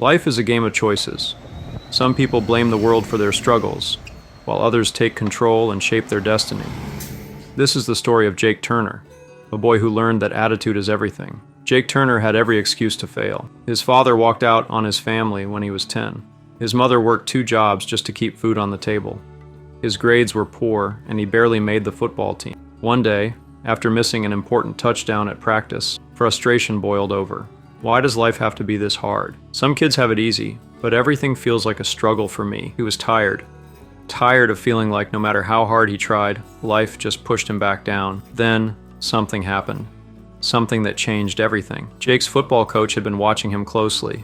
Life is a game of choices. Some people blame the world for their struggles, while others take control and shape their destiny. This is the story of Jake Turner, a boy who learned that attitude is everything. Jake Turner had every excuse to fail. His father walked out on his family when he was 10. His mother worked 2 jobs just to keep food on the table. His grades were poor, and he barely made the football team. One day, after missing an important touchdown at practice, frustration boiled over. Why does life have to be this hard? Some kids have it easy, but everything feels like a struggle for me. He was tired. Tired of feeling like no matter how hard he tried, life just pushed him back down. Then, something happened. Something that changed everything. Jake's football coach had been watching him closely.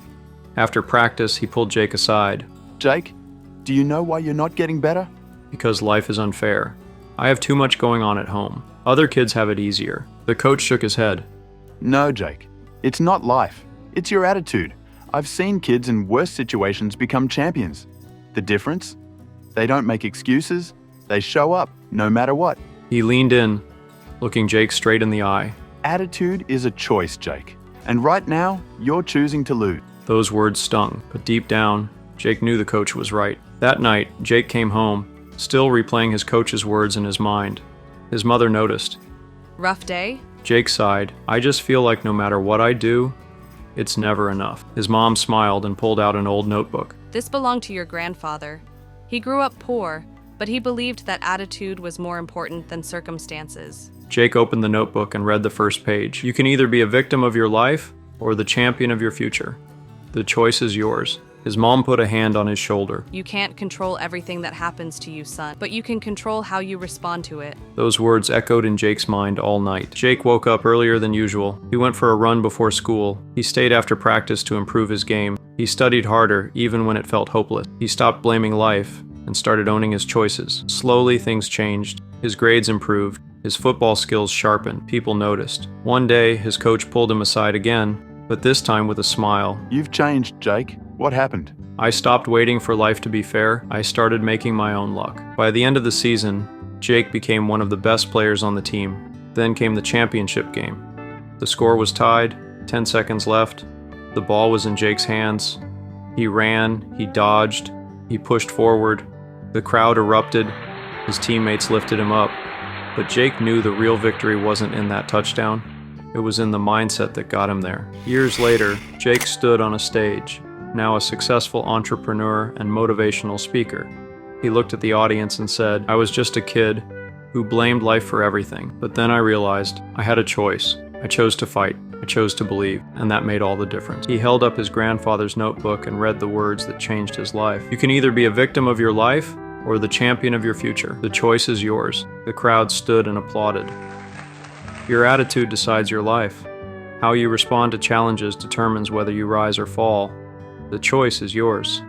After practice, he pulled Jake aside. Jake, do you know why you're not getting better? Because life is unfair. I have too much going on at home. Other kids have it easier. The coach shook his head. No, Jake. It's not life. It's your attitude. I've seen kids in worse situations become champions. The difference? They don't make excuses. They show up, no matter what. He leaned in, looking Jake straight in the eye. Attitude is a choice, Jake. And right now, you're choosing to lose. Those words stung, but deep down, Jake knew the coach was right. That night, Jake came home, still replaying his coach's words in his mind. His mother noticed. Rough day? Jake sighed. I just feel like no matter what I do, it's never enough. His mom smiled and pulled out an old notebook. This belonged to your grandfather. He grew up poor, but he believed that attitude was more important than circumstances. Jake opened the notebook and read the first page. You can either be a victim of your life or the champion of your future. The choice is yours. His mom put a hand on his shoulder. You can't control everything that happens to you, son, but you can control how you respond to it. Those words echoed in Jake's mind all night. Jake woke up earlier than usual. He went for a run before school. He stayed after practice to improve his game. He studied harder, even when it felt hopeless. He stopped blaming life and started owning his choices. Slowly, things changed. His grades improved. His football skills sharpened. People noticed. One day, his coach pulled him aside again, but this time with a smile. You've changed, Jake. What happened? I stopped waiting for life to be fair. I started making my own luck. By the end of the season, Jake became one of the best players on the team. Then came the championship game. The score was tied, 10 seconds left. The ball was in Jake's hands. He ran, he dodged, he pushed forward. The crowd erupted. His teammates lifted him up. But Jake knew the real victory wasn't in that touchdown. It was in the mindset that got him there. Years later, Jake stood on a stage, now a successful entrepreneur and motivational speaker. He looked at the audience and said, I was just a kid who blamed life for everything. But then I realized I had a choice. I chose to fight. I chose to believe, and that made all the difference. He held up his grandfather's notebook and read the words that changed his life. You can either be a victim of your life or the champion of your future. The choice is yours. The crowd stood and applauded. Your attitude decides your life. How you respond to challenges determines whether you rise or fall. The choice is yours.